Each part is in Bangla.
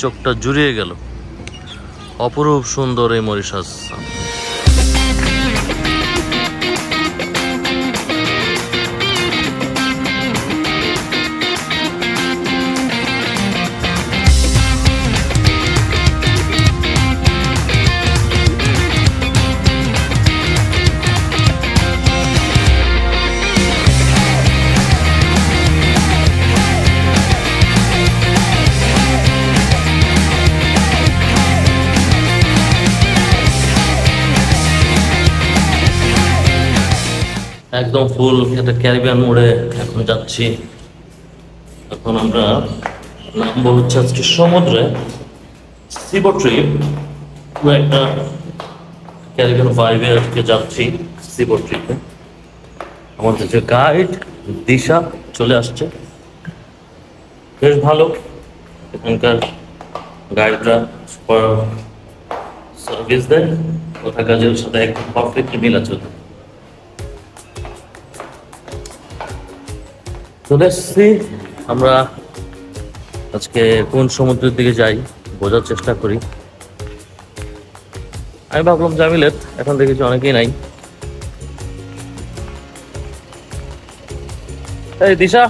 চোখটা জুড়িয়ে গেল। অপরূপ সুন্দর এই মরিশাস। একদম ফুল একটা ক্যারিবিয়ান মোড়ে এখন যাচ্ছি। এখন আমরা নামবো হচ্ছে আজকে সমুদ্রে, সিবো ট্রিপ। একটা ক্যারিবিয়ান ভাইবে আজকে যাচ্ছি সিবো ট্রিপে। আমাদের যে গাইড দিশা চলে আসছে, বেশ ভালো এখানকার গাইডরা, সার্ভিস দেয়, কথা কাজের সাথে একদম পারফেক্টলি মিল আছে। চলে এসছি আমরা। আজকে কোন সমুদ্রের দিকে যাই বোঝার চেষ্টা করি। আমি ভাবলাম জামিলেত, এখন দেখেছি অনেকেই নাই। এই দিশা,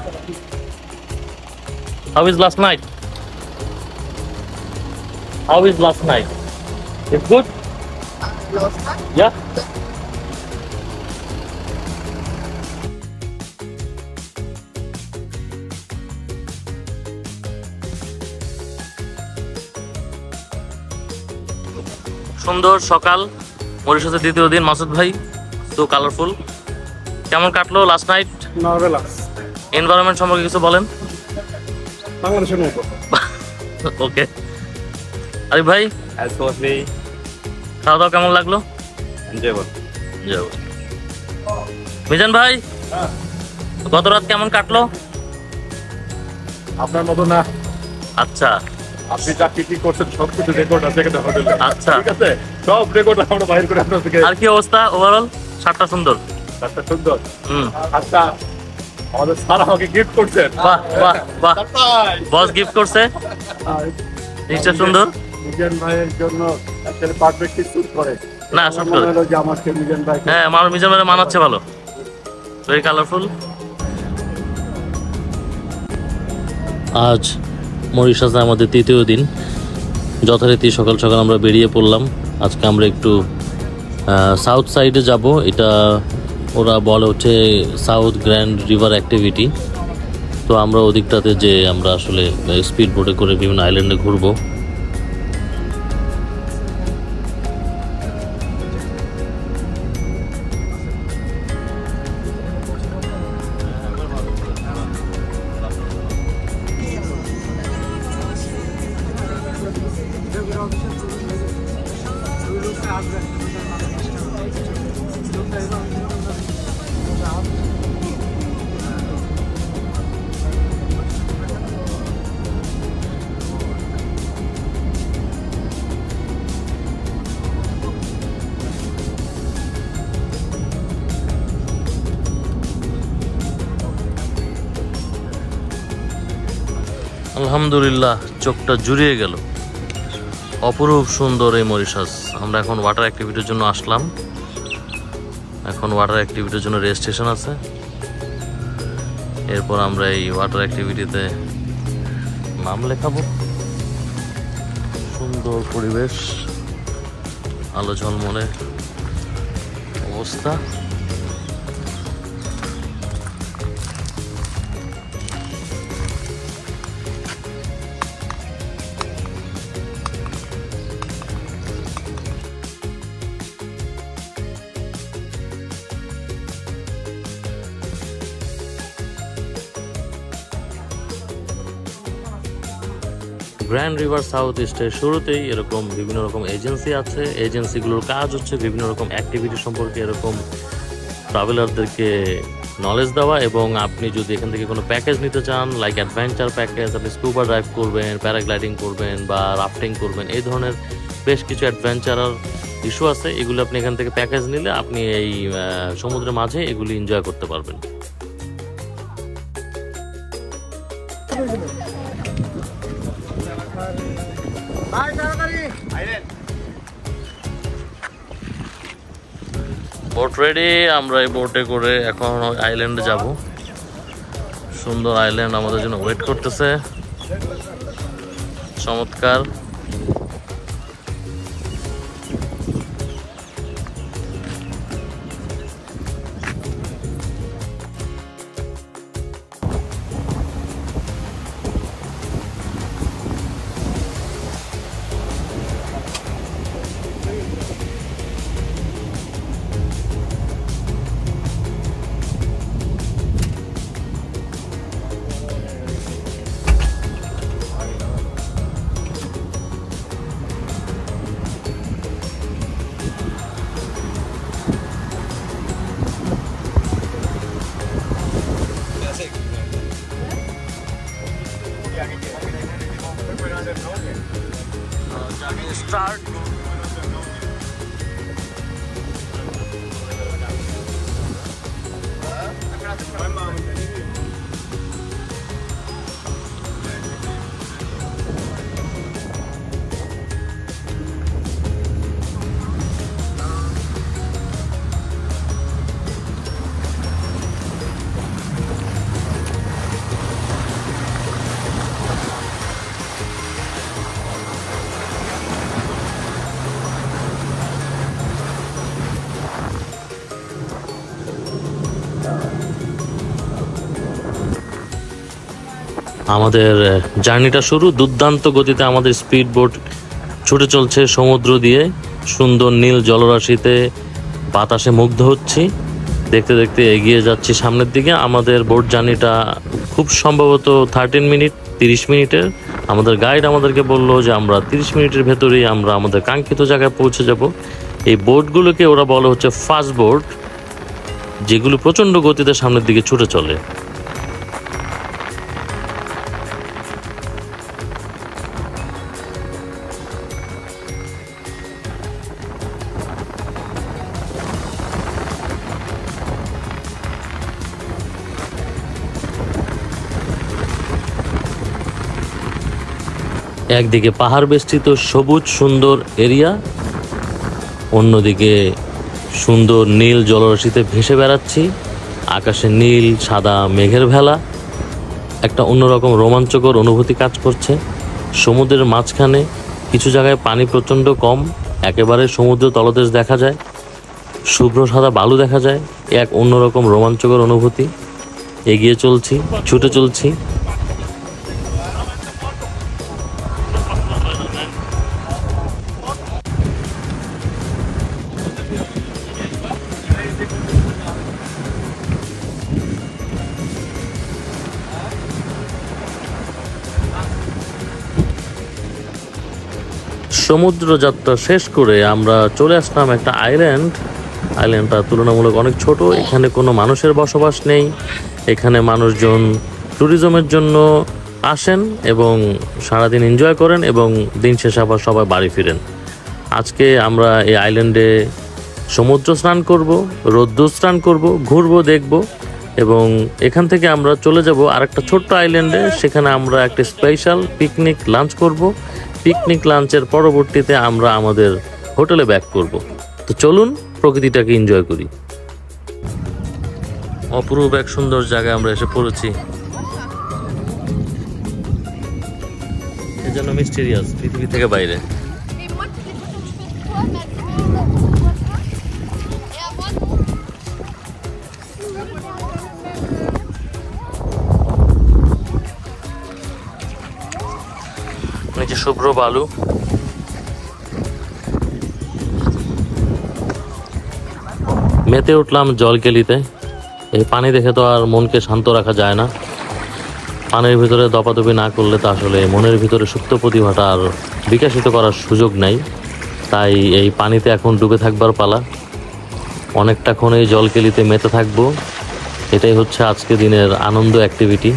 how is last night? How is last night? It's good? Yeah? সুন্দর সকাল, মরিশাসের দ্বিতীয় দিন। মাসুদ ভাই, তো কালারফুল, কেমন কাটলো লাস্ট নাইট? এনভায়রনমেন্ট সম্পর্কে কিছু বলেন। ওকে আরিফ ভাই, খাওয়া দাওয়া কেমন লাগলো? মিজান ভাই, গত রাত কেমন কাটলো? আপনার মতো না। আচ্ছা, আপনি যা কি করছেন সবকিছু রেকর্ড আছে এখানে হোটেলে। আচ্ছা, ঠিক আছে, সব রেকর্ড আমরা বাইরে করে আপনার থেকে। আর কি অবস্থা ওভারঅল? সাতটা সুন্দর, সাতটা সুন্দর। আচ্ছা, আমাদের স্যার আমাকে গিফট করছেন। বাহ বাহ বাহ, বস গিফট করছে, জিনিসটা সুন্দর। মিজান ভাইয়ের জন্য আসলে পারফেক্টলি স্যুট করে। না শুট করে, হলো যে আমাকে মিজান ভাই, হ্যাঁ আমার মিজান ভাই মানাচ্ছে ভালো, ভেরি কালারফুল। আজ মরিশাসে আমাদের তৃতীয় দিন। যথারীতি সকাল সকাল আমরা বেরিয়ে পড়লাম। আজকে আমরা একটু সাউথ সাইডে যাব। এটা ওরা বলে হচ্ছে সাউথ গ্র্যান্ড রিভার অ্যাক্টিভিটি। তো আমরা ওদিকটাতে যে আমরা আসলে স্পিড বোটে করে বিভিন্ন আইল্যান্ডে ঘুরবো। আলহামদুলিল্লাহ, চোখটা জুড়িয়ে গেল। অপরূপ সুন্দর এই মরিশাস। আমরা এখন ওয়াটার অ্যাক্টিভিটির জন্য আসলাম। এখন ওয়াটার অ্যাক্টিভিটির জন্য রেজিস্ট্রেশন আছে। এরপর আমরা এই ওয়াটার অ্যাক্টিভিটিতে নাম লেখাবো। সুন্দর পরিবেশ, আলো ঝলমলে অবস্থা। গ্র্যান্ড রিভার সাউথ ইস্টের শুরুতেই এরকম বিভিন্ন রকম এজেন্সি আছে। এজেন্সিগুলোর কাজ হচ্ছে বিভিন্ন রকম অ্যাক্টিভিটি সম্পর্কে এরকম ট্রাভেলারদেরকে নলেজ দেওয়া। এবং আপনি যদি এখান থেকে কোনো প্যাকেজ নিতে চান, লাইক অ্যাডভেঞ্চার প্যাকেজ, আপনি স্কুবা ড্রাইভ করবেন, প্যারাগ্লাইডিং করবেন বা রাফটিং করবেন, এই ধরনের বেশ কিছু অ্যাডভেঞ্চারার ইস্যু আছে। এগুলো আপনি এখান থেকে প্যাকেজ নিলে আপনি এই সমুদ্রের মাঝে এগুলি এনজয় করতে পারবেন। Boat ready. আমরা এই বোটে করে এখন আইল্যান্ডে যাব। সুন্দর আইল্যান্ড আমাদের জন্য ওয়েট করতেছে। চমৎকার। Start. আমাদের জার্নিটা শুরু। দুর্দান্ত গতিতে আমাদের স্পিড বোট ছুটে চলছে সমুদ্র দিয়ে। সুন্দর নীল জলরাশিতে বাতাসে মুগ্ধ হচ্ছি। দেখতে দেখতে এগিয়ে যাচ্ছি সামনের দিকে। আমাদের বোট জার্নিটা খুব সম্ভবত 30 মিনিটের। আমাদের গাইড আমাদেরকে বললো যে আমরা 30 মিনিটের ভেতরেই আমরা আমাদের কাঙ্ক্ষিত জায়গায় পৌঁছে যাব। এই বোটগুলোকে ওরা বলে হচ্ছে ফাস্ট বোট, যেগুলো প্রচণ্ড গতিতে সামনের দিকে ছুটে চলে। একদিকে পাহাড় বেষ্টিত সবুজ সুন্দর এরিয়া, অন্যদিকে সুন্দর নীল জলরাশিতে ভেসে বেড়াচ্ছি। আকাশে নীল সাদা মেঘের ভেলা, একটা অন্যরকম রোমাঞ্চকর অনুভূতি কাজ করছে। সমুদ্রের মাঝখানে কিছু জায়গায় পানি প্রচণ্ড কম, একেবারে সমুদ্র তলদেশ দেখা যায়, শুভ্র সাদা বালু দেখা যায়। এক অন্যরকম রোমাঞ্চকর অনুভূতি। এগিয়ে চলছি, ছুটে চলছি। সমুদ্র যাত্রা শেষ করে আমরা চলে আসলাম একটা আইল্যান্ডটা তুলনামূলক অনেক ছোট। এখানে কোনো মানুষের বসবাস নেই। এখানে মানুষজন ট্যুরিজমের জন্য আসেন এবং সারাদিন এনজয় করেন এবং দিন শেষে আবার সবাই বাড়ি ফিরেন। আজকে আমরা এই আইল্যান্ডে সমুদ্র স্নান করব, রৌদ্র স্নান করব, ঘুরবো, দেখব এবং এখান থেকে আমরা চলে যাব আরেকটা ছোট্ট আইল্যান্ডে। সেখানে আমরা একটা স্পেশাল পিকনিক লাঞ্চ করব। পিকনিক লাঞ্চের পরবর্তীতে আমরা আমাদের হোটেলে ব্যাক করব। তো চলুন প্রকৃতিটাকে এনজয় করি। অপরূপ এক সুন্দর জায়গায় আমরা এসে পড়েছি। এজন্য মিস্টেরিয়াস, পৃথিবী থেকে বাইরে। নিচে শুভ্র বালু। মেতে উঠলাম জলকেলিতে। এই পানি দেখে তো আর মনকে শান্ত রাখা যায় না। পানির ভিতরে দপাদপি না করলে তো আসলে মনের ভিতরে সুপ্ত প্রতিভাটা আর বিকশিত করার সুযোগ নাই। তাই এই পানিতে এখন ডুবে থাকবার পালা। অনেকটাক্ষণ এই জলকেলিতে মেতে থাকবো। এটাই হচ্ছে আজকে দিনের আনন্দ অ্যাক্টিভিটি।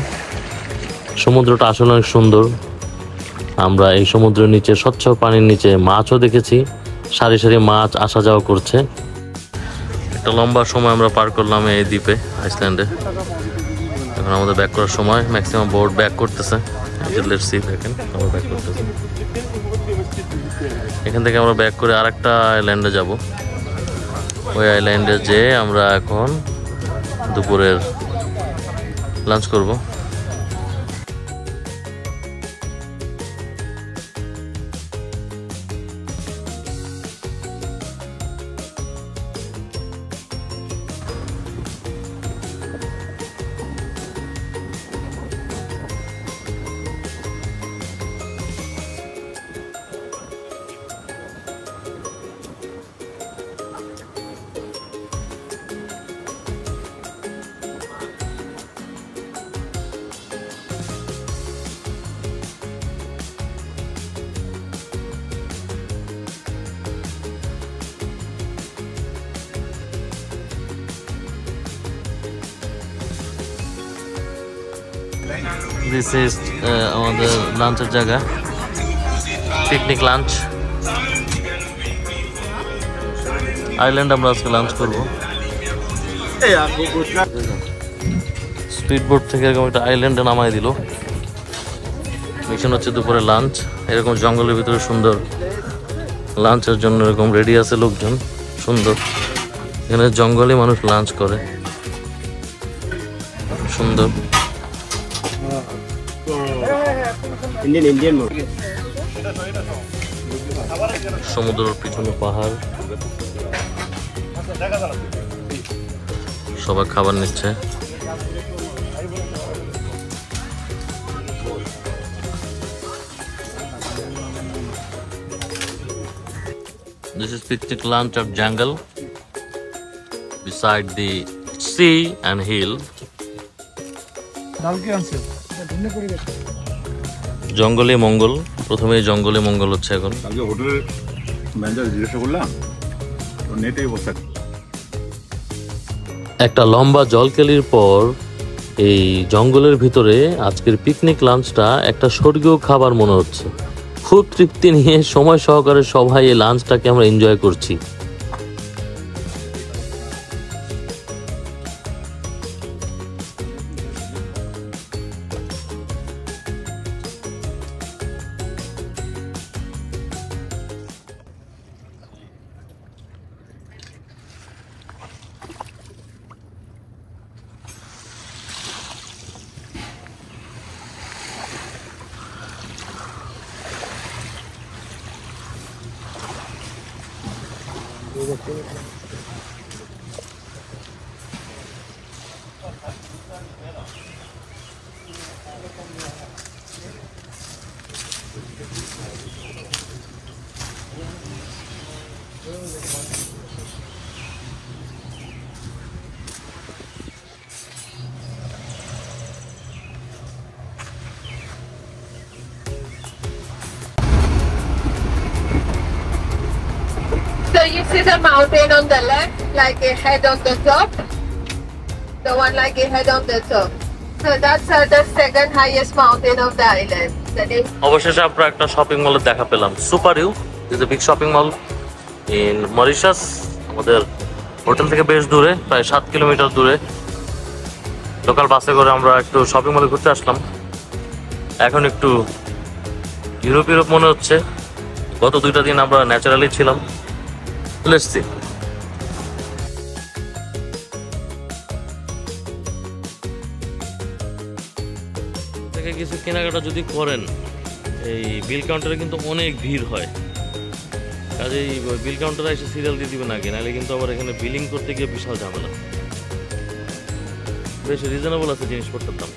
সমুদ্রটা আসলে অনেক সুন্দর। আমরা এই সমুদ্রের নিচে, স্বচ্ছ পানির নিচে মাছও দেখেছি। সারি সারি মাছ আসা যাওয়া করছে। একটা লম্বা সময় আমরা পার করলাম এই দ্বীপে, আইসল্যান্ডে। এখন আমাদের ব্যাক করার সময়। ম্যাক্সিমাম বোর্ড ব্যাক করতেছে। লেটস সি, দেখেন আমরা ব্যাক করতেছে। এখান থেকে আমরা ব্যাক করে আরেকটা আইল্যান্ডে যাব। ওই আইল্যান্ডে যেয়ে আমরা এখন দুপুরের লাঞ্চ করব। দিস ইজ আমাদের লাঞ্চের জায়গা, পিকনিক লাঞ্চ আইল্যান্ড। আমরা আজকে লাঞ্চ করব। স্পিড বোট থেকে এরকম একটা আইল্যান্ডে নামাই দিল। মিশন হচ্ছে দুপুরে লাঞ্চ। এরকম জঙ্গলের ভিতরে সুন্দর লাঞ্চের জন্য এরকম রেডি আছে লোকজন, সুন্দর। এখানে জঙ্গলে মানুষ লাঞ্চ করে, সুন্দর। সমুদ্রের পিছনে পাহাড়, সবাই খাবার নিচ্ছে। This is picnic lunch at jungle beside the sea and hill. জঙ্গলে মঙ্গল, প্রথমে জঙ্গলে মঙ্গল হচ্ছে এখন। কালকে হোটেলের ম্যানেজার জিজ্ঞাসা করলাম, নেটেই বসে একটা লম্বা জলকেলির পর এই জঙ্গলের ভিতরে আজকের পিকনিক লাঞ্চটা একটা স্বর্গীয় খাবার মনে হচ্ছে। খুব তৃপ্তি নিয়ে সময় সহকারে সবাই এই লাঞ্চটাকে আমরা এনজয় করছি। So you see the mountain on the left, like a head on the top. The one like a head on the top. So that's the second highest mountain of the island. অবশেষে আমরা একটা শপিং মলের দেখা পেলাম, super U. Is a big shopping mall in Mauritius. আমাদের হোটেল থেকে বেশ দূরে, প্রায় 7 কিলোমিটার দূরে। লোকাল বাসে করে আমরা একটু শপিং মলে ঘুরতে আসলাম। এখন একটু ইউরোপ ইউরোপ মনে হচ্ছে। গত 2টা দিন আমরা ন্যাচারালি ছিলাম। Let's see. থেকে কিছু কেনাকাটা যদি করেন, এই বিল কাউন্টারে কিন্তু অনেক ভিড় হয়। কাজেই বিল কাউন্টারে এসে সিরিয়াল দিয়ে দিবেন আগে, নাহলে কিন্তু আবার এখানে বিলিং করতে গিয়ে বিশাল ঝামেলা। বেশ রিজনেবল আছে জিনিসপত্রের দাম।